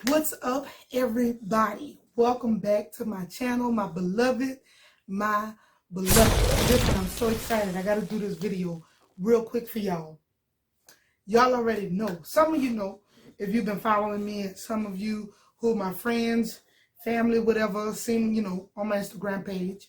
What's up, everybody? Welcome back to my channel, my beloved. Listen, I'm so excited. I gotta do this video real quick for y'all. Y'all already know. Some of you know if you've been following me, and some of you who are my friends, family, whatever, seen, on my Instagram page.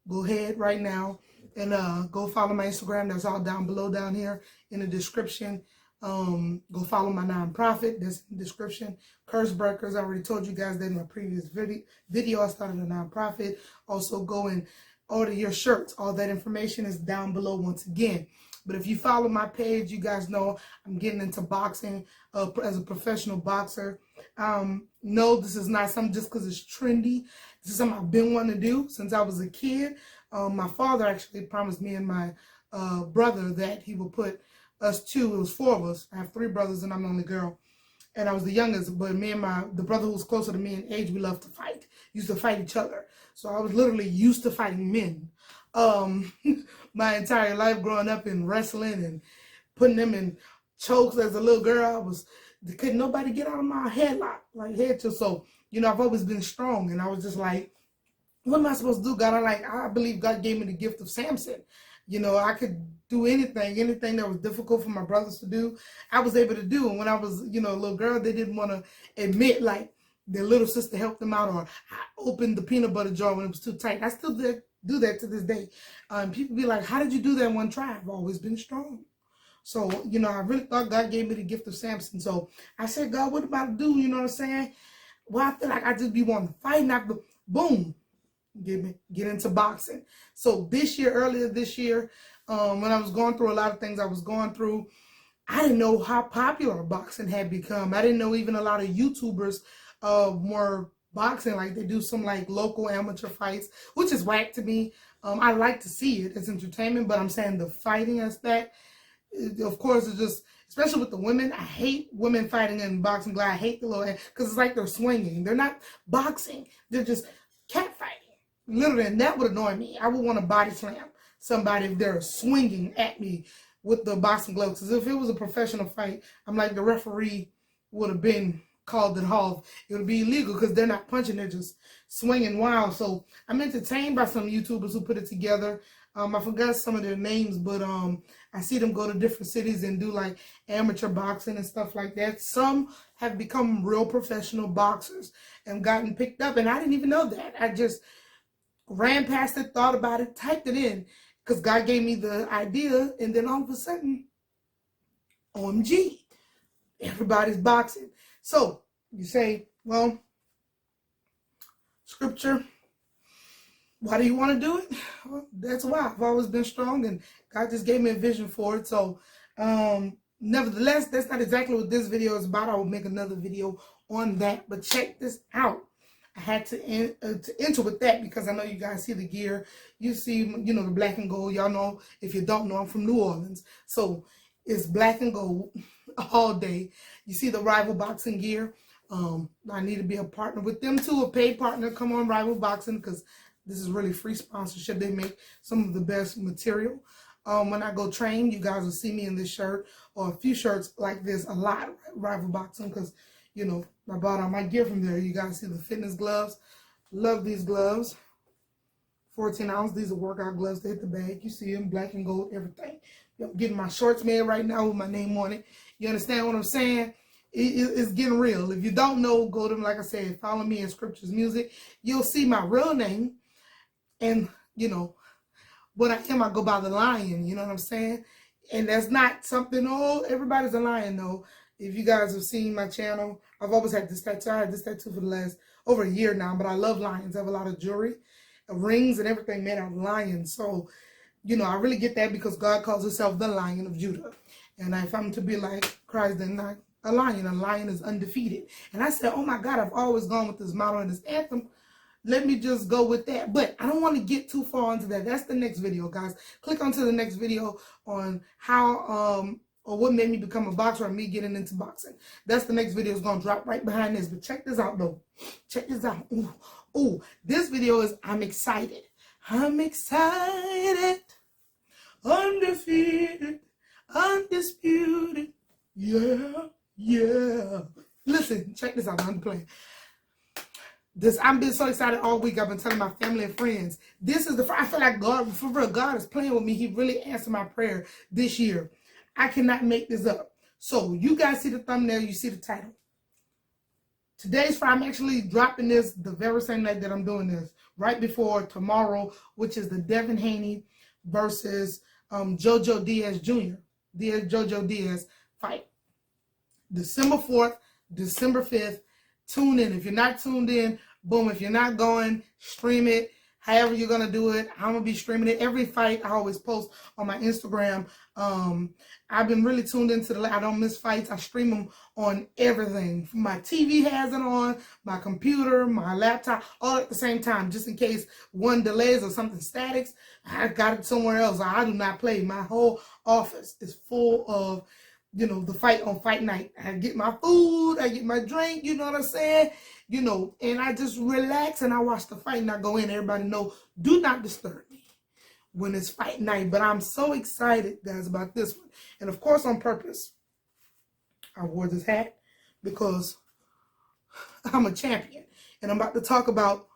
Go ahead right now and go follow my Instagram. That's all down below down here in the description. Go follow my nonprofit. That's in the description. Curse Breakers. I already told you guys that in my previous video. I started a nonprofit. Also go and order your shirts. All that information is down below once again. But if you follow my page, you guys know I'm getting into boxing as a professional boxer. No, this is not something just because it's trendy. This is something I've been wanting to do since I was a kid. My father actually promised me and my brother that he would put us two. It was four of us. I have three brothers and I'm the only girl. And I was the youngest, but me and the brother who was closer to me in age, we loved to fight. Used to fight each other. So I was literally used to fighting men. My entire life growing up in wrestling and putting them in chokes as a little girl. Couldn't nobody get out of my headlock, So, I've always been strong, and I was just like, what am I supposed to do, God? I believe God gave me the gift of Samson. I could do anything that was difficult for my brothers to do, I was able to do. And when I was, a little girl, they didn't want to admit, their little sister helped them out, or I opened the peanut butter jar when it was too tight. I still do that to this day. People be like, how did you do that in one try? I've always been strong. So, I really thought God gave me the gift of Samson. So I said, God, what am I to do? You know what I'm saying? Well, I feel like I just be wanting to fight, and after, boom, get into boxing. So earlier this year, when I was going through a lot of things I was going through, I didn't know how popular boxing had become. I didn't know even a lot of YouTubers were boxing. They do some local amateur fights, which is whack to me. I like to see it as entertainment, but I'm saying the fighting aspect, of course, it's just, especially with the women. I hate women fighting in boxing. I hate the little, because it's like they're swinging. They're not boxing. They're just cat fighting. Literally, and that would annoy me. I would want to body slam somebody if they're swinging at me with the boxing gloves. Because if it was a professional fight, I'm like, the referee would have been called it off. It would be illegal because they're not punching, they're just swinging wild. So I'm entertained by some YouTubers who put it together. I forgot some of their names, but I see them go to different cities and do amateur boxing and stuff like that. Some have become real professional boxers and gotten picked up, and I didn't even know that. I just ran past it, thought about it, typed it in because God gave me the idea, and then all of a sudden, OMG, everybody's boxing. So you say, well, Scripture, why do you want to do it? Well, that's why. I've always been strong, and God just gave me a vision for it. So nevertheless, that's not exactly what this video is about. I will make another video on that, but check this out. I had to enter with that because I know you guys see the gear. You see, the black and gold. Y'all know, if you don't know, I'm from New Orleans. So it's black and gold all day. You see the Rival Boxing gear. I need to be a partner with them too, a paid partner. Come on, Rival Boxing, because this is really free sponsorship. They make some of the best material. When I go train, you guys will see me in this shirt or a few shirts like this a lot, Rival Boxing, because, I bought all my gear from there. You guys see the fitness gloves. Love these gloves. 14 ounce. These are workout gloves. They hit the bag. You see them, black and gold, everything. I'm getting my shorts made right now with my name on it. You understand what I'm saying? It's getting real. If you don't know, go to, like I said, follow me in Scriptures Music. You'll see my real name. And, when I am, I go by the Lion. You know what I'm saying? And that's not something, everybody's a lion, though. If you guys have seen my channel, I've always had this tattoo. I had this tattoo for the last over a year now, but I love lions. I have a lot of jewelry, rings, and everything made out of lions. So, I really get that because God calls himself the Lion of Judah. And if I'm to be like Christ, then not a lion is undefeated. And I said, oh my God, I've always gone with this motto and this anthem. Let me just go with that. But I don't want to get too far into that. That's the next video, guys. Click onto the next video on how or what made me become a boxer or me getting into boxing. That's the next video. Is going to drop right behind this. But check this out, though. Check this out. Ooh. This video is I'm excited. I'm excited. Undefeated. Undisputed. Yeah. Listen. check this out. I'm playing. I've been so excited all week. I've been telling my family and friends. This is I feel like God, for real, God is playing with me. He really answered my prayer this year. I cannot make this up. So you guys see the thumbnail, you see the title. Today's Friday. I'm actually dropping this the very same night that I'm doing this, right before tomorrow, which is the Devin Haney versus JoJo Diaz Jr. JoJo Diaz fight. December 4th, December 5th. Tune in. If you're not tuned in, boom. If you're not going, stream it. However you're going to do it, I'm going to be streaming it. Every fight I always post on my Instagram. I've been really tuned into I don't miss fights. I stream them on everything. My TV has it on, my computer, my laptop, all at the same time. Just in case one delays or something statics, I got it somewhere else. I do not play. My whole office is full of, the fight on fight night. I get my food, I get my drink, you know what I'm saying? And I just relax and I watch the fight and I go in. Everybody know, do not disturb me when it's fight night. But I'm so excited, guys, about this one. And of course, on purpose, I wore this hat because I'm a champion. And I'm about to talk about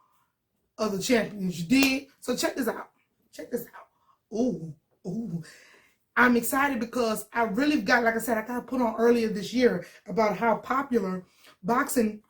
other champions. You did? So check this out. Check this out. Ooh. I'm excited because I really got, like I said, I got put on earlier this year about how popular boxing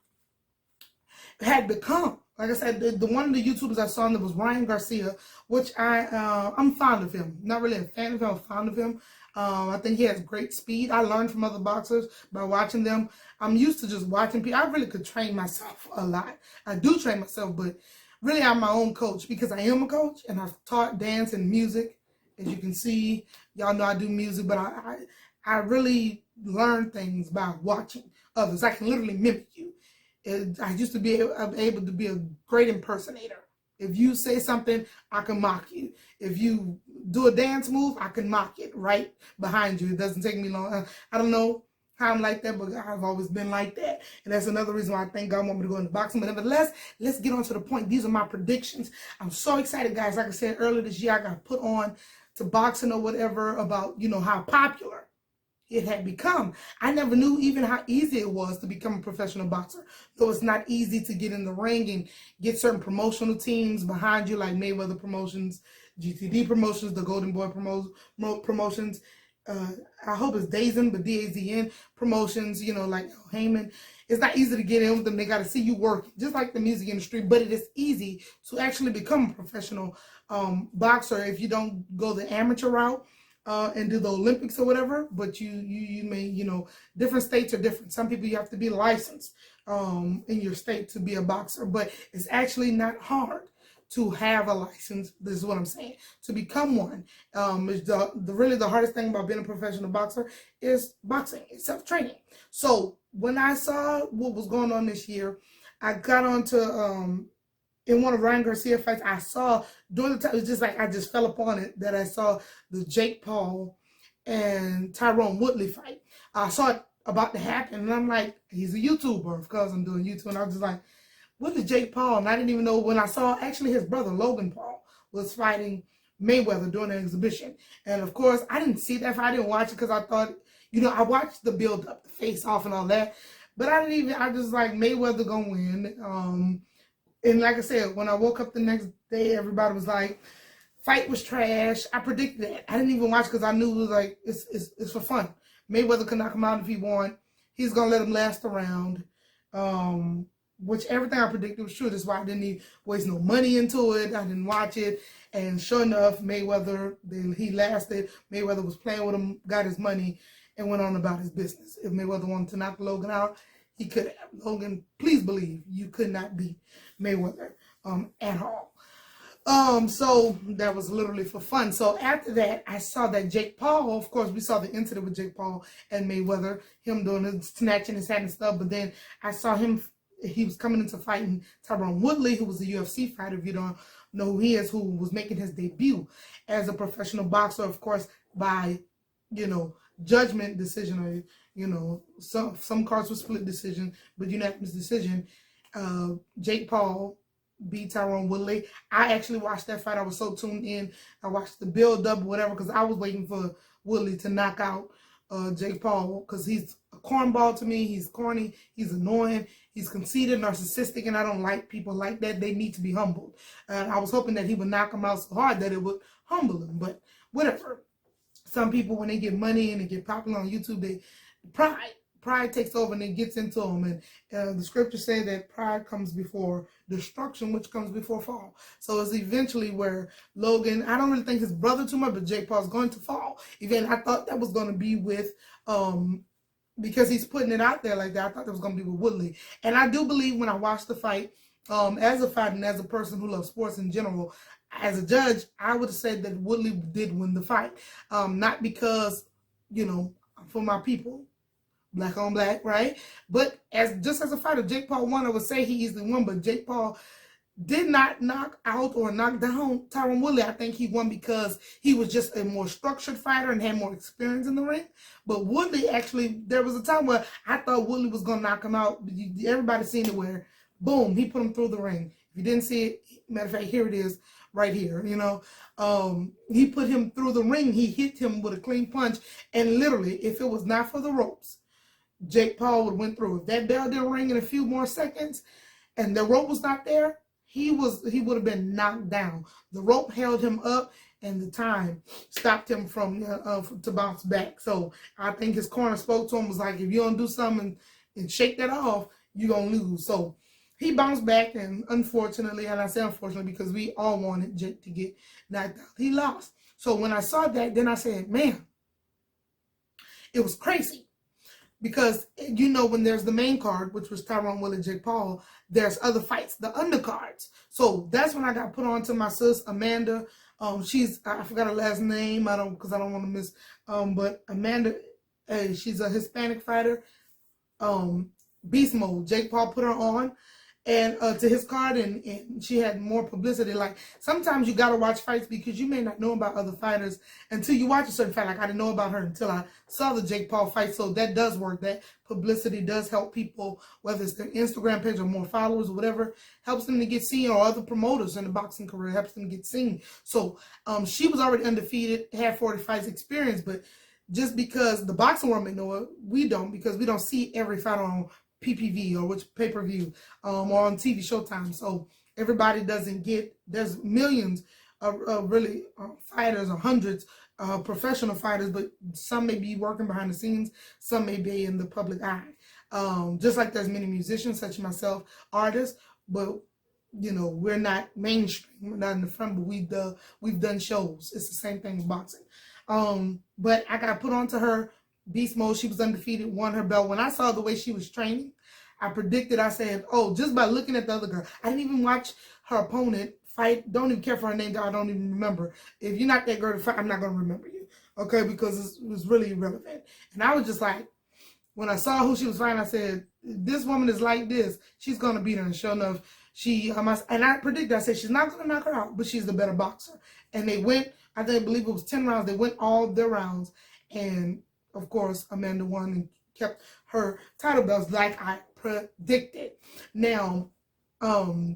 had become. Like I said, the one of the YouTubers I saw that was Ryan Garcia, which I'm fond of him. Not really a fan of him, I'm fond of him. I think he has great speed. I learned from other boxers by watching them. I'm used to just watching people. I really could train myself a lot. I do train myself, but really I'm my own coach because I am a coach and I've taught dance and music. As you can see, y'all know I do music, but I really learn things by watching others. I can literally mimic you. I used to be able to be a great impersonator. If you say something, I can mock you. If you do a dance move, I can mock it right behind you. It doesn't take me long. I don't know how I'm like that, but I've always been like that. And that's another reason why I think God want me to go into boxing. But nevertheless, let's get on to the point. These are my predictions. I'm so excited, guys. Like I said earlier this year, I got put on to boxing or whatever about, how popular it had become. I never knew even how easy it was to become a professional boxer. Though it's not easy to get in the ring and get certain promotional teams behind you, like Mayweather Promotions, GTD Promotions, the Golden Boy Promotions. I hope it's Dazn, but DAZN Promotions, like Heyman. It's not easy to get in with them. They got to see you work, just like the music industry, but it is easy to actually become a professional boxer if you don't go the amateur route and do the Olympics or whatever. But you may, different states are different. Some people you have to be licensed in your state to be a boxer, but it's actually not hard to have a license. This is what I'm saying. To become one, is really the hardest thing about being a professional boxer is boxing. It's self-training. So when I saw what was going on this year, I got onto in one of Ryan Garcia fights. I saw during the time, it's just like I just fell upon it that I saw the Jake Paul and Tyron Woodley fight. I saw it about to happen, and I'm like, he's a YouTuber. Of course, I'm doing YouTube, and I was just like, what is Jake Paul? And I didn't even know when I saw actually his brother Logan Paul was fighting Mayweather during an exhibition. And of course, I didn't see that fight. I didn't watch it because I thought, I watched the build up, the face off and all that. But I just like Mayweather gonna win. And like I said, when I woke up the next day, everybody was like, fight was trash. I predicted that. I didn't even watch because I knew it was like, it's for fun. Mayweather could knock him out if he won. He's gonna let him last around. Which everything I predicted was true. That's why I didn't even waste no money into it. I didn't watch it. And sure enough, Mayweather, he lasted. Mayweather was playing with him, got his money, and went on about his business. If Mayweather wanted to knock Logan out, he could have. Logan, please believe, you could not beat Mayweather at all. So that was literally for fun. So after that, I saw that Jake Paul, of course, we saw the incident with Jake Paul and Mayweather, him doing his snatching his hat and stuff. But then I saw him. He was coming into fighting Tyron Woodley, who was a UFC fighter, if you don't know who he is, who was making his debut as a professional boxer, of course, by, judgment decision, or, some cards were split decision, but unanimous decision. Jake Paul beat Tyron Woodley. I actually watched that fight. I was so tuned in. I watched the build up, whatever, because I was waiting for Woodley to knock out Jake Paul, because he's a cornball to me. He's corny. He's annoying. He's conceited, narcissistic, and I don't like people like that. They need to be humbled. I was hoping that he would knock him out so hard that it would humble him, but whatever. Some people, when they get money and they get popular on YouTube, pride takes over and it gets into them. And the scriptures say that pride comes before destruction, which comes before fall. So it's eventually where Logan, I don't really think his brother too much, but Jake Paul's going to fall. Even I thought that was going to be with, because he's putting it out there like that, I thought that was going to be with Woodley. And I do believe when I watched the fight, as a fighter and as a person who loves sports in general, as a judge, I would have said that Woodley did win the fight. Not because, for my people, black on black, right? But just as a fighter, Jake Paul won. I would say he easily won, but Jake Paul did not knock out or knock down Tyron Woodley. I think he won because he was just a more structured fighter and had more experience in the ring. But Woodley, actually, there was a time where I thought Woodley was going to knock him out. Everybody seen it where, boom, he put him through the ring. If you didn't see it, matter of fact, here it is right here, He put him through the ring. He hit him with a clean punch. And literally, if it was not for the ropes, Jake Paul would have went through. If that bell didn't ring in a few more seconds and the rope was not there, he would have been knocked down. The rope held him up and the time stopped him from to bounce back. So I think his corner spoke to him, was like, if you don't do something and shake that off, you're going to lose. So he bounced back, and unfortunately, and I say unfortunately because we all wanted Jake to get knocked out, he lost. So when I saw that, then I said, man, it was crazy. Because, when there's the main card, which was Tyron Woodley, Jake Paul, there's other fights, the undercards. So that's when I got put on to my sis, Amanda. I forgot her last name, because I don't want to miss, but Amanda, she's a Hispanic fighter, beast mode. Jake Paul put her on and to his card, and she had more publicity. Like, sometimes you gotta watch fights because you may not know about other fighters until you watch a certain fight. Like, I didn't know about her until I saw the Jake Paul fight. So that does work. That publicity does help people, whether it's their Instagram page or more followers or whatever, helps them to get seen, or other promoters in the boxing career helps them get seen. So she was already undefeated, had 40 fights experience, but just because the boxing world may know it, we don't, because we don't see every fight on PPV or which pay-per-view or on TV Showtime. So everybody doesn't get, there's millions of really fighters, or hundreds professional fighters, but some may be working behind the scenes, some may be in the public eye. Just like there's many musicians such as myself, artists, but we're not mainstream, we're not in the front, but we've done shows. It's the same thing with boxing. But I got put onto her beast mode. She was undefeated, won her belt. When I saw the way she was training, I predicted, I said, oh, just by looking at the other girl, I didn't even watch her opponent fight. Don't even care for her name. I don't even remember. If you're not that girl to fight, I'm not going to remember you. Okay, because it was really irrelevant. And I was just like, when I saw who she was fighting, I said, this woman is like this. She's going to beat her. And sure enough, and I predicted, I said, she's not going to knock her out, but she's the better boxer. And they went, I believe it was 10 rounds. They went all their rounds. And of course, Amanda won and kept her title belts like I predicted. Now, a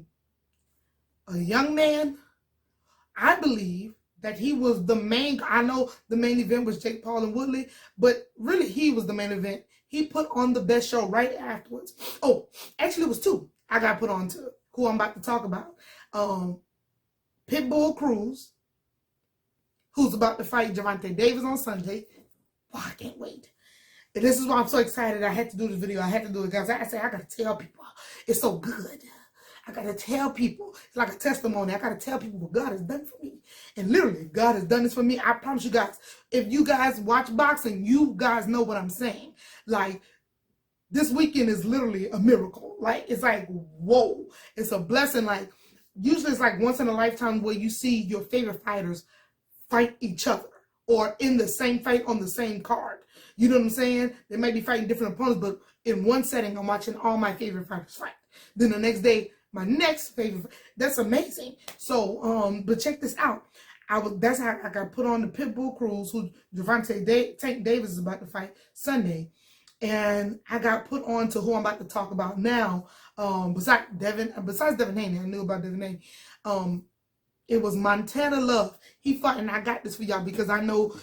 young man, I believe that he was the main, I know the main event was Jake Paul and Woodley, but really he was the main event. He put on the best show right afterwards. Oh, actually it was two I got put on to, who I'm about to talk about. Pitbull Cruz, who's about to fight Gervonta Davis on Sunday. Oh, I can't wait. And this is why I'm so excited. I had to do this video. I had to do it, guys. I said, I got to tell people. It's so good. I got to tell people. It's like a testimony. I got to tell people what God has done for me. And literally, God has done this for me. I promise you guys, if you guys watch boxing, you guys know what I'm saying. Like, this weekend is literally a miracle. Like, it's like, whoa. It's a blessing. Like, usually it's like once in a lifetime where you see your favorite fighters fight each other, or in the same fight on the same card. You know what I'm saying? They may be fighting different opponents, but in one setting, I'm watching all my favorite fighters fight. Then the next day, my next favorite. That's amazing. So, but check this out. That's how I got put on the Pitbull Cruz, who Tank Davis is about to fight Sunday. And I got put on to who I'm about to talk about now. Besides Devin Haney, I knew about Devin Haney. It was Montana Love. He fought, and I got this for y'all because I know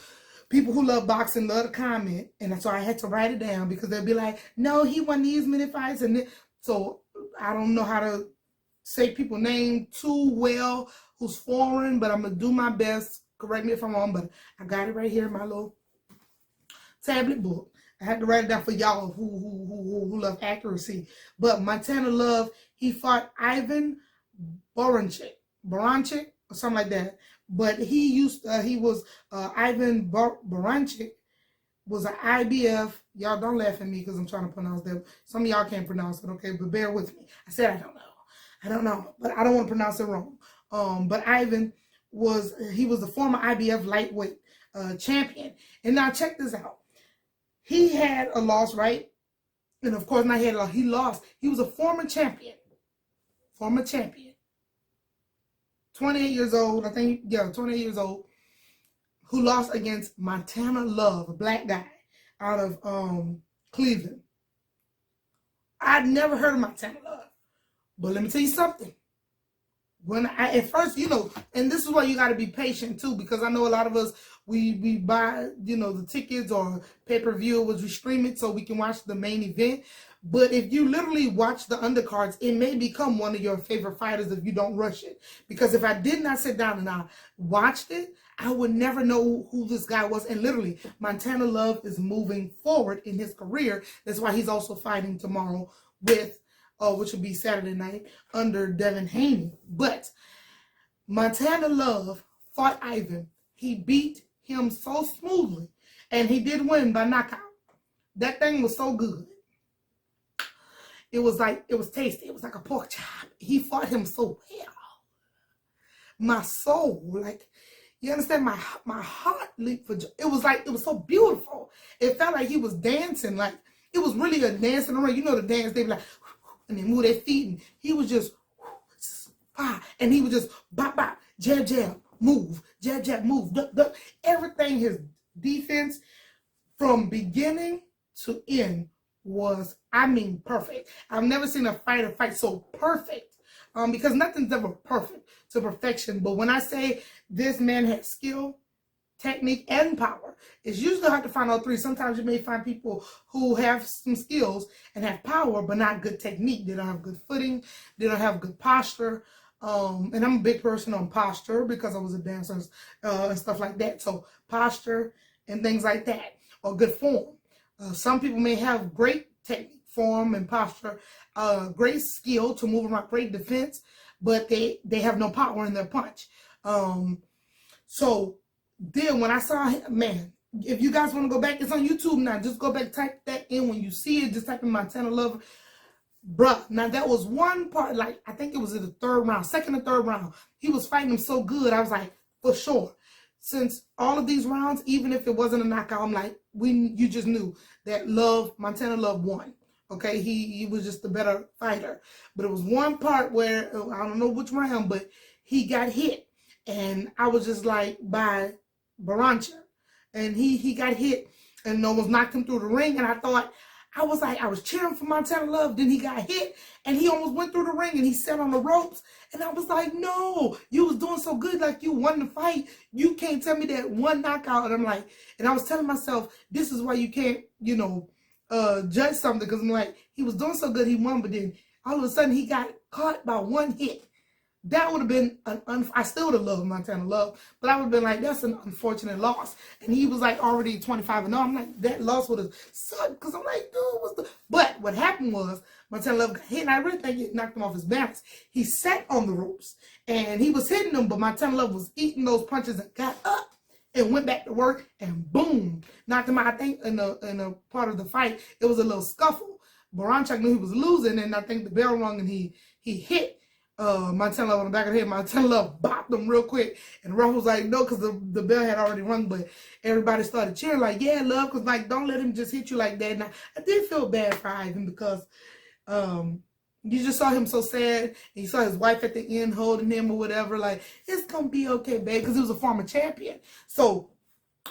People who love boxing love to comment, and so I had to write it down because they'll be like, no, he won these many fights. And so I don't know how to say people's name too well who's foreign, but I'm going to do my best. Correct me if I'm wrong, but I got it right here in my little tablet book. I had to write it down for y'all who love accuracy. But Montana Love, he fought Ivan Boranchik or something like that. But he was Ivan Boranchik was an IBF. Y'all don't laugh at me because I'm trying to pronounce that. Some of y'all can't pronounce it, okay? But bear with me. I said I don't know, but I don't want to pronounce it wrong. But Ivan was the former IBF lightweight champion. And now check this out. He had a loss, right? And of course, not he had a loss. He lost. He was a former champion. 28 years old, I think, yeah, 28 years old, who lost against Montana Love, a black guy out of Cleveland. I'd never heard of Montana Love. But let me tell you something. At first, and this is why you got to be patient too, because I know a lot of us, we buy, the tickets or pay-per-view, we stream it so we can watch the main event. But if you literally watch the undercards, it may become one of your favorite fighters if you don't rush it. Because if I did not sit down and I watched it, I would never know who this guy was. And literally, Montana Love is moving forward in his career. That's why he's also fighting tomorrow with, which will be Saturday night, under Devin Haney. But Montana Love fought Ivan. He beat him so smoothly. And he did win by knockout. That thing was so good. It was tasty. It was like a pork chop. He fought him so well. My soul, you understand, my heart leaped for joy. It was so beautiful. It felt like he was dancing. It was really a dancing around. The dance, they be like, and they move their feet. And he was just, and he was just, bop, bop, jab, jab, move, jab, jab, move, duck, duck. Everything, his defense from beginning to end was, perfect. I've never seen a fighter fight so perfect, because nothing's ever perfect to perfection. But when I say this man had skill, technique, and power, it's usually hard to find all three. Sometimes you may find people who have some skills and have power, but not good technique. They don't have good footing. They don't have good posture. And I'm a big person on posture because I was a dancer and stuff like that. So posture and things like that, or good form. Some people may have great technique, form, and posture, great skill to move around, great defense, but they have no power in their punch. So then when I saw him, man, if you guys want to go back, it's on YouTube now. Just go back, type that in when you see it. Just type in Montana Love. Bruh, now that was one part, I think it was in the second or third round. He was fighting him so good. I was like, for sure. Since all of these rounds, even if it wasn't a knockout, I'm like, you just knew that Montana Love won. Okay, he was just the better fighter. But it was one part where, I don't know which round, but he got hit. And I was just like, by Barancha. And he got hit and almost knocked him through the ring. And I was cheering for Montana Love. Then he got hit and he almost went through the ring and he sat on the ropes. And I was like, no, you was doing so good. You won the fight. You can't tell me that one knockout. And I was telling myself, this is why you can't, judge something. Because I'm like, he was doing so good, he won. But then all of a sudden he got caught by one hit. That would have been I still would have loved Montana Love, but I would have been like, that's an unfortunate loss. And he was already 25-0. I'm like, that loss would have sucked, because I'm like, dude, But what happened was Montana Love got hit, and I really think it knocked him off his balance. He sat on the ropes and he was hitting them, but Montana Love was eating those punches and got up and went back to work and boom, knocked him out. I think in a part of the fight, it was a little scuffle. Baranchak knew he was losing, and I think the bell rung and he hit Montana Love on the back of the head. Montana Love bopped him real quick, and the ref was like, no, because the bell had already rung, but everybody started cheering yeah, Love, because don't let him just hit you like that. And I did feel bad for Ivan, because you just saw him so sad, and you saw his wife at the end holding him or whatever, it's gonna be okay, babe, because he was a former champion. So,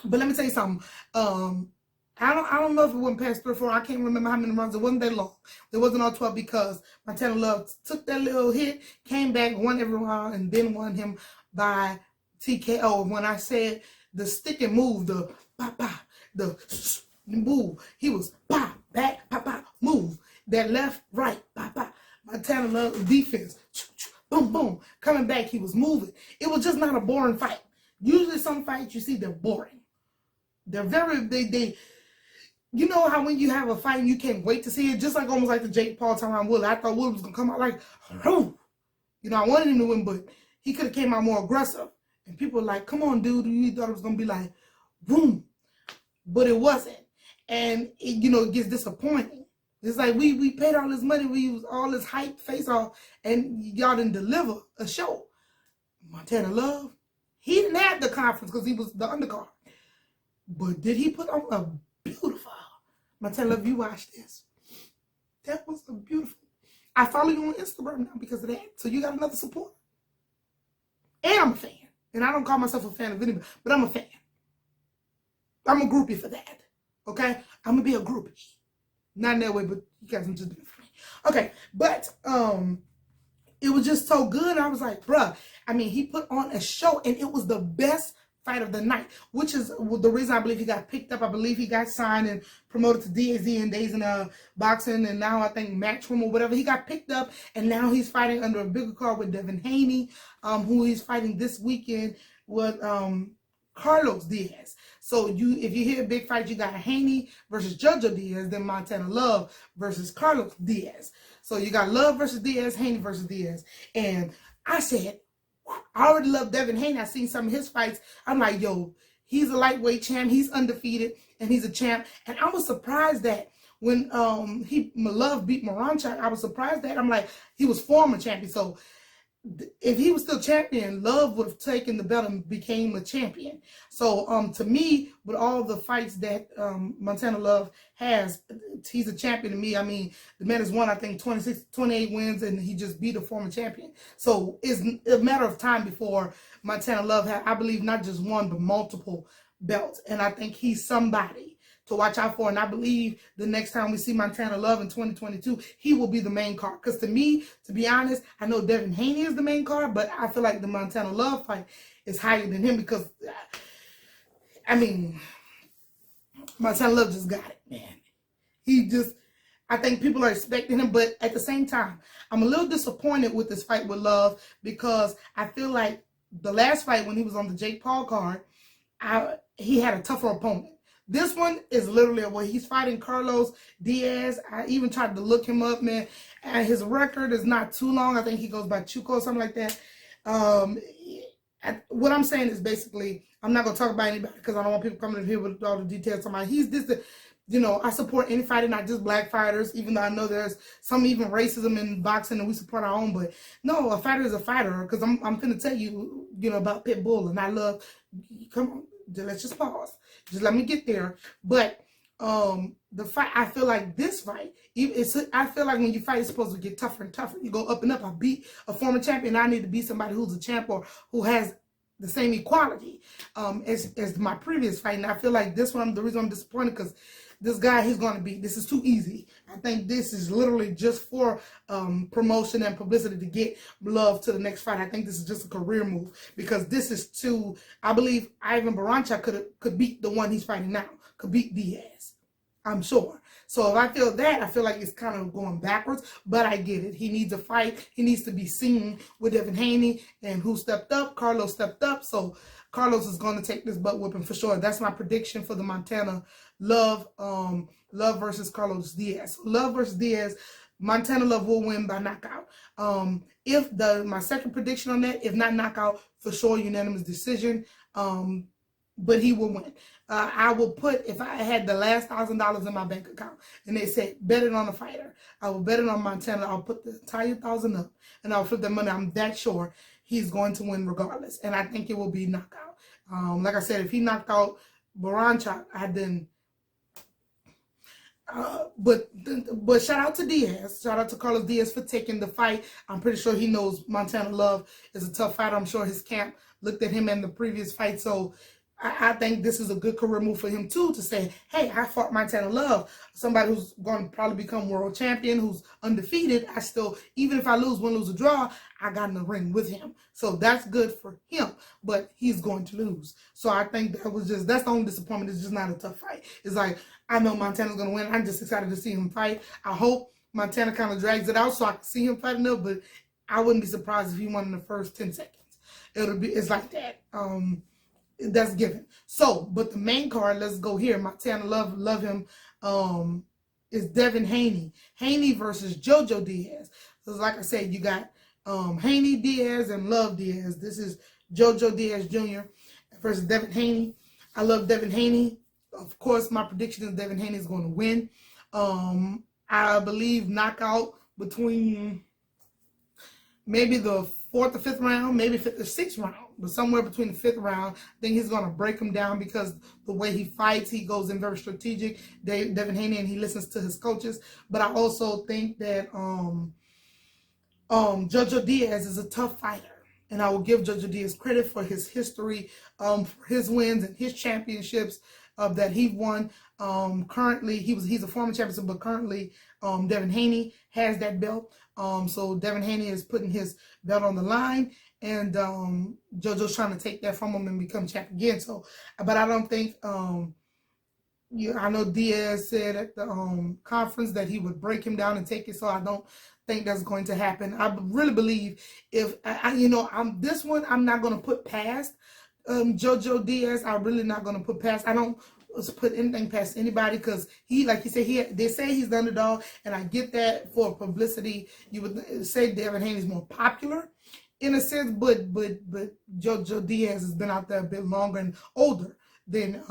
but let me tell you something. I don't know if it went past 3 or 4. I can't remember how many rounds. It wasn't that long. It wasn't all 12, because Montana Love took that little hit, came back, won every round, and then won him by TKO. When I said the stick and move, the bah, the move. He was pop, back, pop, pop, move. That left, right, pop, pop. Montana Love defense, boom, boom. Coming back, he was moving. It was just not a boring fight. Usually some fights you see, they're boring. They're they you know how when you have a fight and you can't wait to see it, just like almost like the Jake Paul Tyron Woodley. I thought Woodley was gonna come out like, oh. You know, I wanted him to win, but he could have came out more aggressive. And people were like, come on, dude, you thought it was gonna be like, boom. But it wasn't. And it, you know, it gets disappointing. It's like we paid all this money, we used all this hype face off, and y'all didn't deliver a show. Montana Love, he didn't have the conference because he was the undercard. But did he put on a beautiful? Montana Love, you watch this. That was a beautiful. I follow you on Instagram now because of that. So you got another support. And I'm a fan. And I don't call myself a fan of anybody, but I'm a fan. I'm a groupie for that. Okay? I'm going to be a groupie. Not in that way, but you guys are just doing it for me. Okay, but it was just so good. I was like, bruh, I mean, he put on a show, and it was the best fight of the night, which is the reason I believe he got picked up. I believe he got signed and promoted to DAZ and Days in Boxing, and now I think Matchroom or whatever. He got picked up, and now he's fighting under a bigger card with Devin Haney, who he's fighting this weekend with Carlos Diaz. So if you hear a big fight, you got Haney versus Jojo Diaz, then Montana Love versus Carlos Diaz. So you got Love versus Diaz, Haney versus Diaz. And I said, I already love Devin Haney. I seen some of his fights. I'm like, yo, he's a lightweight champ. He's undefeated, and he's a champ. And I was surprised that when Love beat Moranchak, I was surprised that. I'm like, he was former champion. So if he was still champion, Love would have taken the belt and became a champion. So to me, with all the fights that Montana Love has, he's a champion to me. I mean, the man has won, I think, 28 wins, and he just beat a former champion. So it's a matter of time before Montana Love had, I believe, not just one, but multiple belts. And I think he's somebody to watch out for. And I believe the next time we see Montana Love in 2022, he will be the main card. Because to me, to be honest, I know Devin Haney is the main card, but I feel like the Montana Love fight is higher than him because, I mean, Montana Love just got it, man. He just, I think people are expecting him, but at the same time, I'm a little disappointed with this fight with Love because I feel like the last fight when he was on the Jake Paul card, he had a tougher opponent. This one is literally where he's fighting Carlos Diaz. I even tried to look him up, man. And his record is not too long. I think he goes by Chuco or something like that. What I'm saying is basically, I'm not going to talk about anybody because I don't want people coming in here with all the details. Somebody, he's this, you know, I support any fighter, not just black fighters, even though I know there's some even racism in boxing and we support our own. But no, a fighter is a fighter because I'm going to tell you, you know, about Pitbull. And I love, come on. Let's just pause. Just let me get there. But the fight, I feel like this fight, I feel like when you fight, it's supposed to get tougher and tougher. You go up and up. I beat a former champion. I need to beat somebody who's a champ or who has the same equality as my previous fight. And I feel like this one, the reason I'm disappointed because this guy he's going to beat, this is too easy. I think this is literally just for promotion and publicity to get Love to the next fight. I think this is just a career move because this is too, I believe Ivan Baranchak could beat the one he's fighting now, could beat Diaz. I'm sure. So if I feel that, I feel like it's kind of going backwards, but I get it. He needs a fight. He needs to be seen with Devin Haney, and who stepped up? Carlos stepped up. So Carlos is going to take this butt whipping for sure. That's my prediction for the Montana Love, Love versus Carlos Diaz. Love versus Diaz, Montana Love will win by knockout. My second prediction on that, if not knockout, for sure unanimous decision. But he will win. I will put, if I had the last $1,000 in my bank account and they said, bet it on a fighter, I will bet it on Montana. I'll put the entire $1,000 up and I'll flip that money. I'm that sure he's going to win regardless. And I think it will be knockout. Like I said, if he knocked out Baranchak, I didn't. But shout out to Diaz. Shout out to Carlos Diaz for taking the fight. I'm pretty sure he knows Montana Love is a tough fighter. I'm sure his camp looked at him in the previous fight. So I think this is a good career move for him too, to say, hey, I fought Montana Love, somebody who's going to probably become world champion, who's undefeated. I still, even if I lose, win, lose, or draw, I got in the ring with him. So that's good for him, but he's going to lose. So I think that's the only disappointment. It's just not a tough fight. It's like, I know Montana's going to win. I'm just excited to see him fight. I hope Montana kind of drags it out so I can see him fighting up, but I wouldn't be surprised if he won in the first 10 seconds. It's like that. That's given. So, but the main card, let's go here. Montana love him. Is Devin Haney. Haney versus JoJo Diaz. So like I said, you got Haney Diaz and Love Diaz. This is JoJo Diaz Jr. versus Devin Haney. I love Devin Haney. Of course, my prediction is Devin Haney is going to win. I believe knockout between maybe the 4th or 5th round, maybe 5th or 6th round, but somewhere between the 5th round. I think he's going to break him down because the way he fights, he goes in very strategic, Devin Haney, and he listens to his coaches. But I also think that JoJo Diaz is a tough fighter, and I will give JoJo Diaz credit for his history, for his wins and his championships that he won. Currently, he's a former champion, but currently Devin Haney has that belt. So Devin Haney is putting his belt on the line, and JoJo's trying to take that from him and become champ again. So, but I don't think I know Diaz said at the conference that he would break him down and take it. So I don't think that's going to happen. I really believe if this one, I'm not going to put past JoJo Diaz. I'm really not going to put past. I don't put anything past anybody, because like he said, they say he's the underdog, and I get that for publicity. You would say Devin Haney's more popular in a sense, but JoJo Diaz has been out there a bit longer and older than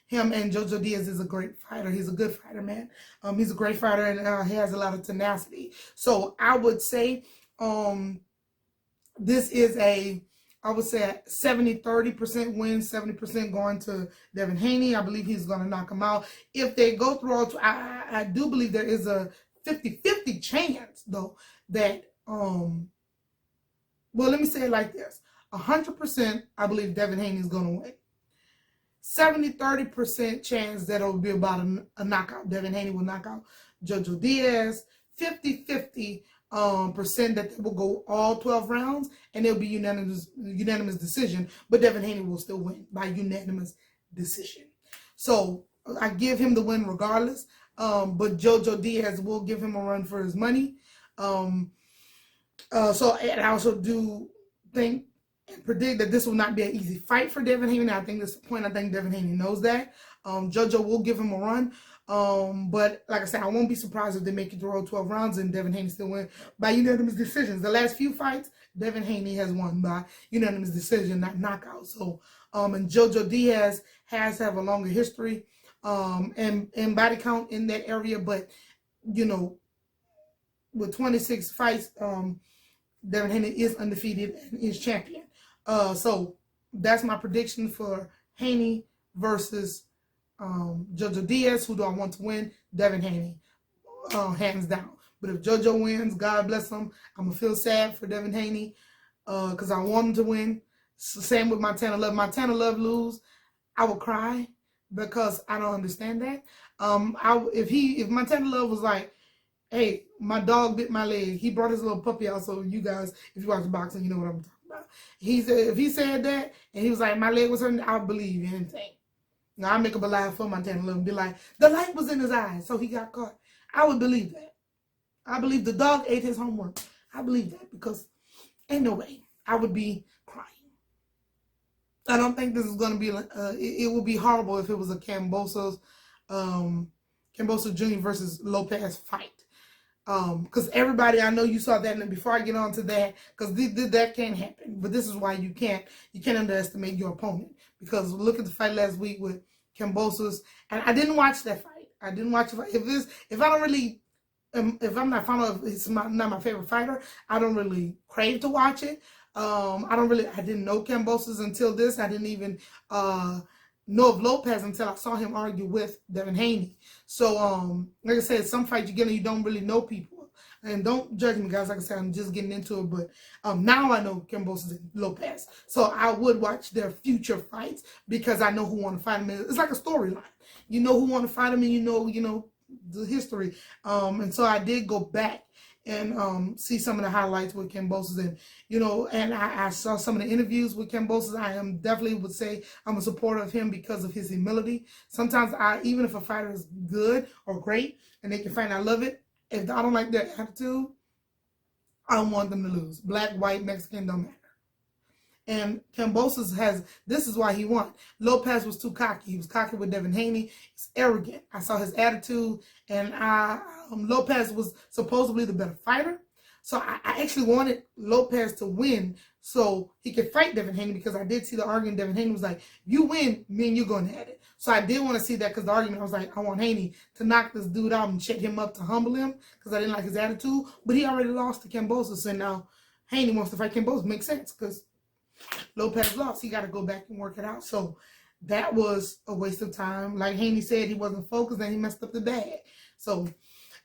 him, and JoJo Diaz is a great fighter. He's a good fighter, man. He's a great fighter, and he has a lot of tenacity. So I would say this is I would say 70-30% win, 70% going to Devin Haney. I believe he's going to knock him out. If they go through all, I do believe there is a 50-50 chance, though, that, well, let me say it like this. 100%, I believe Devin Haney is going to win. 70-30% chance that it will be about a knockout. Devin Haney will knock out JoJo Diaz. 50-50 percent that they will go all 12 rounds, and it'll be unanimous decision, but Devin Haney will still win by unanimous decision. So I give him the win regardless, but JoJo Diaz will give him a run for his money. So and I also do think and predict that this will not be an easy fight for Devin Haney. I think that's the point. I think Devin Haney knows that. JoJo will give him a run. But like I said, I won't be surprised if they make it through all 12 rounds and Devin Haney still win by unanimous decisions. The last few fights, Devin Haney has won by unanimous decision, not knockout. So, and JoJo Diaz has to have a longer history, and body count in that area. But, with 26 fights, Devin Haney is undefeated and is champion. So that's my prediction for Haney versus JoJo Diaz. Who do I want to win? Devin Haney, hands down. But if JoJo wins, God bless him. I'm going to feel sad for Devin Haney because I want him to win. Same with Montana Love. Montana Love lose, I will cry because I don't understand that. If Montana Love was like, hey, my dog bit my leg, he brought his little puppy out, so you guys, if you watch boxing, you know what I'm talking about. He said, if he said that, and he was like, my leg was hurting, I'll believe anything. Now, I make up a lie for Montana Love and be like, the light was in his eyes, so he got caught. I would believe that. I believe the dog ate his homework. I believe that because ain't no way I would be crying. I don't think this is going to be, it would be horrible if it was a Kambosos Jr. versus Lopez fight. Because everybody, I know you saw that, and before I get on to that, because that can't happen. But this is why you can't underestimate your opponent. Because look at the fight last week with Kambosos, and I didn't watch that fight. I didn't watch the fight. If I'm not fond of, it's not my favorite fighter, I don't really crave to watch it. I didn't know Kambosos until this. I didn't even know of Lopez until I saw him argue with Devin Haney. So, like I said, some fights you get and you don't really know people. And don't judge me, guys. Like I said, I'm just getting into it. But now I know Kambosos and Lopez. So I would watch their future fights because I know who want to fight them. It's like a storyline. You know who want to fight them, and you know the history. And so I did go back and see some of the highlights with Kambosos, and and I saw some of the interviews with Kambosos. I am definitely would say I'm a supporter of him because of his humility. Sometimes even if a fighter is good or great and they can fight, I love it. If I don't like their attitude, I don't want them to lose. Black, white, Mexican, don't matter. And Kambosos this is why he won. Lopez was too cocky. He was cocky with Devin Haney. He's arrogant. I saw his attitude, and Lopez was supposedly the better fighter. So I actually wanted Lopez to win so he could fight Devin Haney, because I did see the argument. Devin Haney was like, you win, me and you going at it. So I did want to see that, because the argument, I was like, I want Haney to knock this dude out and shut him up to humble him, because I didn't like his attitude. But he already lost to Kambosos, and now Haney wants to fight Kambosos. Makes sense, because Lopez lost. He got to go back and work it out. So that was a waste of time. Like Haney said, he wasn't focused and he messed up the bag. So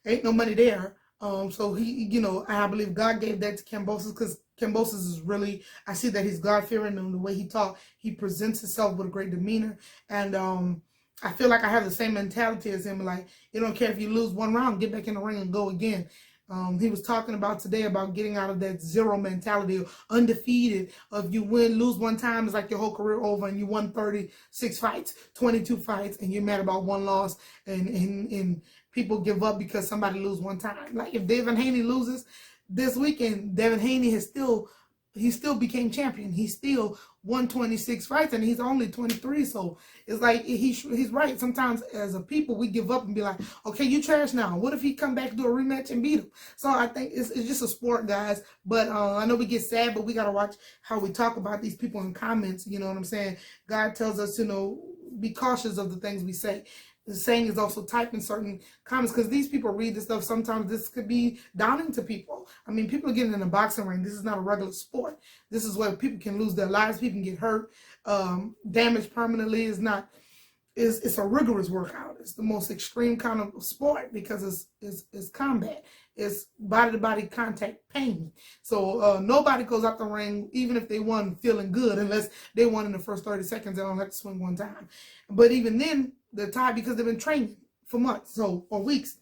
ain't no money there. So he, I believe God gave that to Kambosos, because Kambosos is really, I see that he's God-fearing, and the way he talks, he presents himself with a great demeanor. And I feel like I have the same mentality as him. Like, you don't care if you lose one round, get back in the ring and go again. He was talking about today about getting out of that zero mentality of undefeated. If you lose one time, it's like your whole career over, and you won 36 fights, 22 fights, and you're mad about one loss, and people give up because somebody lose one time. Like if Devin Haney loses this weekend, Devin Haney he still became champion. He still won 26 fights, and he's only 23. So it's like he's right. Sometimes as a people, we give up and be like, okay, you trash now. What if he come back, do a rematch, and beat him? So I think it's just a sport, guys. But I know we get sad, but we got to watch how we talk about these people in comments. You know what I'm saying? God tells us, be cautious of the things we say. The saying is also type in certain comments, because these people read this stuff. Sometimes this could be downing to people. I mean, people are getting in a boxing ring. This is not a regular sport. This is where people can lose their lives. People can get hurt, damaged permanently. It's a rigorous workout. It's the most extreme kind of sport, because it's combat. It's body-to-body contact pain. So nobody goes out the ring, even if they won, feeling good, unless they won in the first 30 seconds. They don't have to swing one time. But even then, they're tired because they've been training for months, or weeks,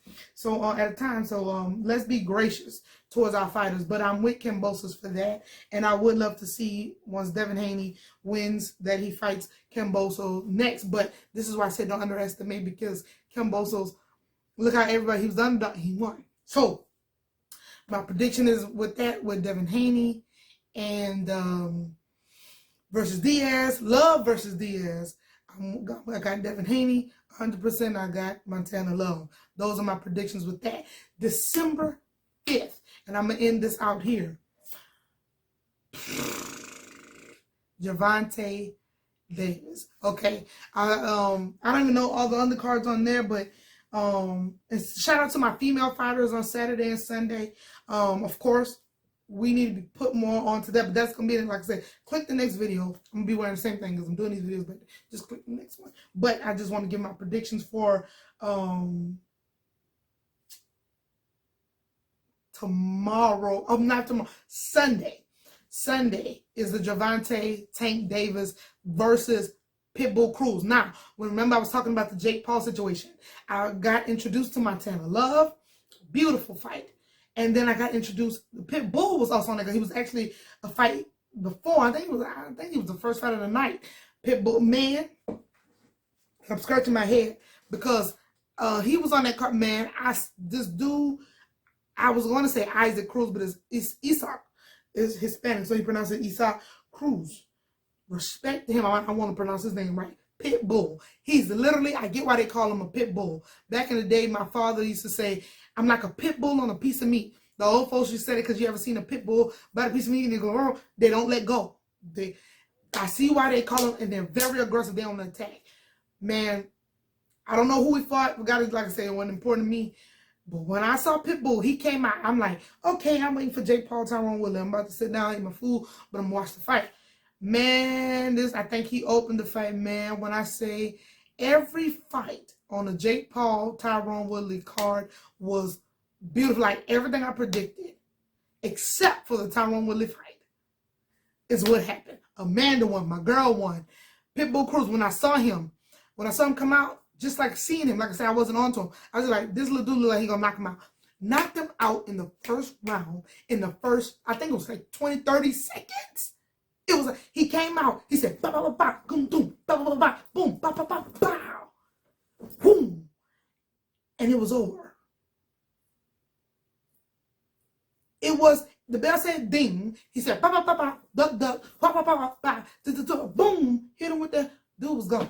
at a time. So let's be gracious towards our fighters. But I'm with Kambosos for that, and I would love to see, once Devin Haney wins, that he fights Kambosos next. But this is why I said don't underestimate, because Kambosos, look how everybody, he was underdog, he won. So my prediction is with Devin Haney and versus Diaz, Love versus Diaz. I got Devin Haney, 100%. I got Montana Love. Those are my predictions with that. December 5th, and I'm going to end this out here. Gervonta Davis. Okay. I don't even know all the undercards on there, but shout out to my female fighters on Saturday and Sunday. Of course, we need to put more onto that, but that's going to be, like I said, click the next video. I'm going to be wearing the same thing because I'm doing these videos, but just click the next one. But I just want to give my predictions for tomorrow. Oh, not tomorrow. Sunday. Sunday is the Gervonta Tank Davis versus Pitbull Cruz. Now, remember I was talking about the Jake Paul situation. I got introduced to Montana Love. Beautiful fight. And then I got introduced. Pitbull was also on there. He was actually a fight before. I think he was the first fight of the night. Pitbull, man, I'm scratching my head because he was on that card. Man, this dude, I was going to say Isaac Cruz, but it's Isaac. It's Hispanic, so he pronounced it Isaac Cruz. Respect to him. I want to pronounce his name right. Pitbull. He's literally, I get why they call him a pit bull. Back in the day, my father used to say, I'm like a pit bull on a piece of meat. The old folks used to say it because you ever seen a pit bull bite a piece of meat and they go, oh, they don't let go. I see why they call them, and they're very aggressive. They don't attack. Man, I don't know who he fought. But God, like I said, it wasn't important to me. But when I saw Pitbull, he came out. I'm like, okay, I'm waiting for Jake Paul, Tyrone Woodley. I'm about to sit down, eat my food, but I'm going to watch the fight. Man, I think he opened the fight, man. When I say every fight on the Jake Paul, Tyrone Woodley card was Beautiful, like everything I predicted, except for the Tyron Woodley fight, is what happened. Amanda won, my girl won. Pitbull Cruz, when I saw him come out, just like seeing him, like I said, I wasn't on to him. I was like, this little dude look like he gonna knock him out. Knocked him out in the first round, in the first, I think it was like 20, 30 seconds. It was like, he came out, he said, ba ba ba ba, boom, boom, ba ba ba ba, boom, ba ba ba, bow, boom. And it was over. It was, the bell said ding. He said, ba ba ba ba, duck, duck, ba ba ba ba, ba, boom, hit him with that. Dude was gone.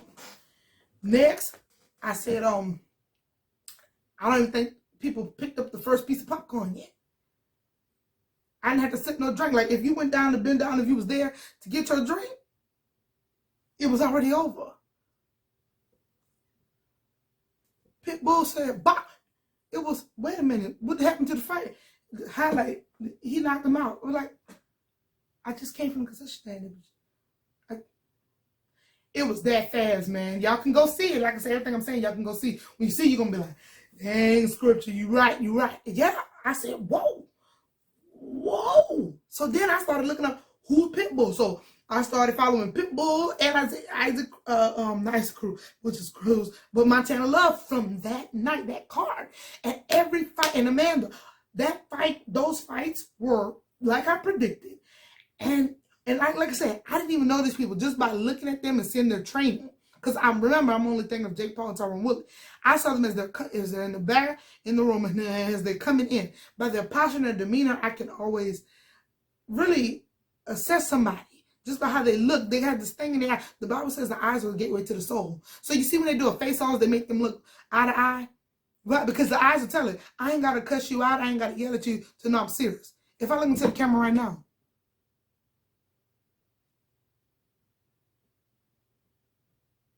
Next, I said, I don't even think people picked up the first piece of popcorn yet. I didn't have to sit no drink. Like, if you went down to bend down, if you was there to get your drink, it was already over. Pitbull said, bah. It was, wait a minute, what happened to the fight? The highlight, he knocked him out. I was like, I just came from the concession stand. It was that fast, man. Y'all can go see it. Like I said, everything I'm saying, y'all can go see. When you see, you're going to be like, dang, Scripture, you right, you right. Yeah, I said, whoa, whoa. So then I started looking up who's Pitbull. So I started following Pitbull and Isaac Cruz, which is Cruz, but Montana Love from that night, that card. And every fight, and Amanda, that fight, those fights were like I predicted. And like I said, I didn't even know these people just by looking at them and seeing their training. Because remember, I'm only thinking of Jake Paul and Tyron Woodley. I saw them as they're in the back in the room, and as they're coming in. By their posture and their demeanor, I can always really assess somebody. Just by how they look. They have this thing in their eye. The Bible says the eyes are the gateway to the soul. So you see when they do a face-off, they make them look eye to eye. Right? Because the eyes are telling, I ain't got to cuss you out. I ain't got to yell at you to know I'm serious. If I look into the camera right now,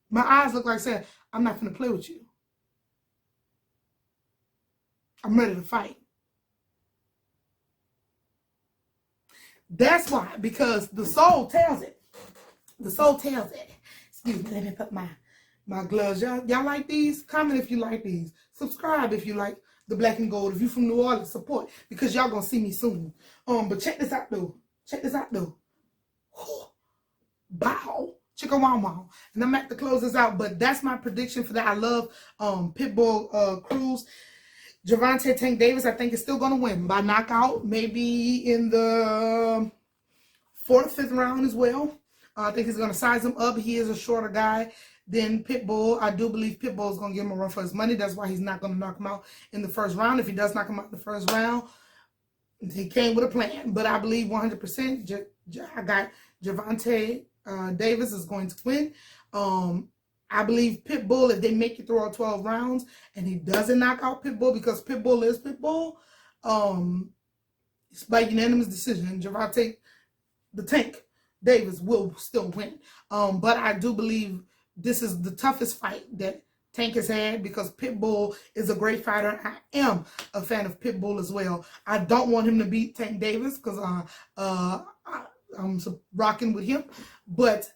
my eyes look like saying, I'm not going to play with you. I'm ready to fight. That's why, because the soul tells it. The soul tells it. Excuse me, let me put my gloves. Y'all like these? Comment if you like these. Subscribe if you like the black and gold. If you're from New Orleans, support, because y'all going to see me soon. But check this out, though. Check this out, though. Bow. Chicka wow wow. And I'm at to close this out, but that's my prediction for that. I love Pitbull Cruz. Gervonta Tank Davis, I think, is still going to win by knockout, maybe in the 4th, 5th round as well. I think he's going to size him up. He is a shorter guy than Pitbull. I do believe Pitbull is going to give him a run for his money. That's why he's not going to knock him out in the 1st round. If he does knock him out in the 1st round, he came with a plan. But I believe 100% I got Gervonta Davis is going to win. I believe Pitbull, if they make it through all 12 rounds and he doesn't knock out Pitbull, because Pitbull is Pitbull, it's by unanimous decision. Gervonta the Tank Davis will still win. But I do believe this is the toughest fight that Tank has had, because Pitbull is a great fighter. I am a fan of Pitbull as well. I don't want him to beat Tank Davis because I'm rocking with him. But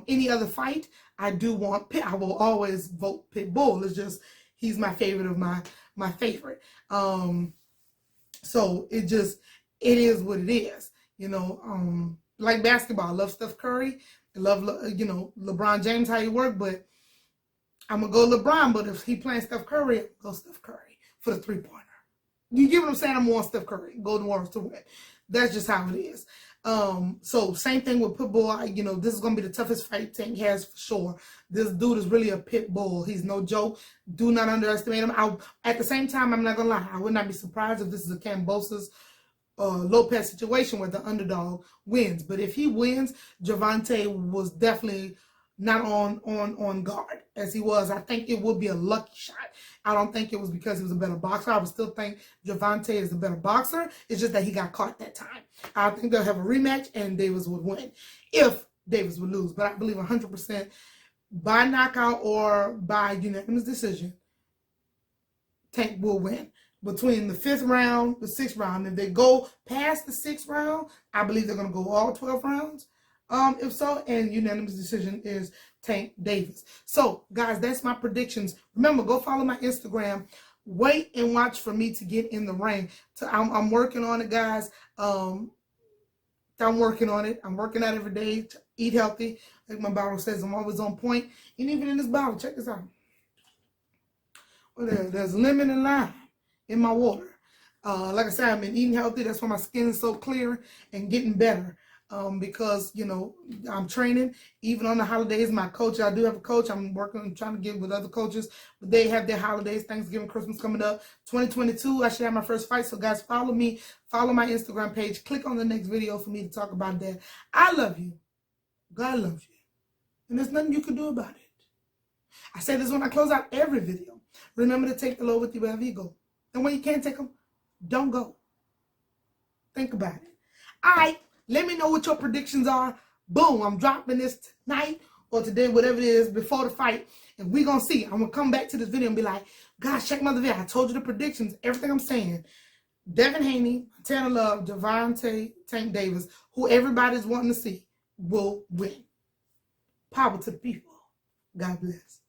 any other fight, I do want Pitt. I will always vote Pitbull. It's just he's my favorite of my favorite. So it is what it is. You know, like basketball, I love Steph Curry. I love LeBron James, how he work, but I'm gonna go LeBron. But if he playing Steph Curry, I'll go Steph Curry for the 3-pointer. You get what I'm saying? I'm on Steph Curry, Golden Warriors to win. That's just how it is. So same thing with Pitbull. This is gonna be the toughest fight Tank has for sure. This dude is really a pit bull. He's no joke. Do not underestimate him. At the same time, I'm not gonna lie, I would not be surprised if this is a Kambosos Lopez situation where the underdog wins. But if he wins, Gervonta was definitely not on guard as he was. I think it would be a lucky shot. I don't think it was because he was a better boxer. I would still think Gervonta is a better boxer. It's just that he got caught that time. I think they'll have a rematch and Davis would win if Davis would lose. But I believe 100% by knockout or by unanimous decision, Tank will win. Between the 5th round, the 6th round, if they go past the 6th round, I believe they're going to go all 12 rounds. If so, and unanimous decision is Tank Davis. So, guys, that's my predictions. Remember, go follow my Instagram, wait and watch for me to get in the ring. I'm working on it, guys. I'm working on it. I'm working out every day to eat healthy. Like my Bible says, I'm always on point. And even in this bottle, check this out. Well, there's lemon and lime in my water. Like I said, I've been eating healthy. That's why my skin is so clear and getting better. Because, you know, I'm training. Even on the holidays, my coach, I do have a coach. I'm trying to get with other coaches. But they have their holidays, Thanksgiving, Christmas coming up. 2022, I should have my first fight. So, guys, follow me. Follow my Instagram page. Click on the next video for me to talk about that. I love you. God loves you. And there's nothing you can do about it. I say this when I close out every video. Remember to take the Lord with you wherever you go. And when you can't take them, don't go. Think about it. All right. Let me know what your predictions are. Boom. I'm dropping this tonight or today, whatever it is, before the fight. And we're going to see. I'm going to come back to this video and be like, guys, check my other video. I told you the predictions. Everything I'm saying. Devin Haney, Tanner Love, Gervonta, Tank Davis, who everybody's wanting to see, will win. Power to the people. God bless.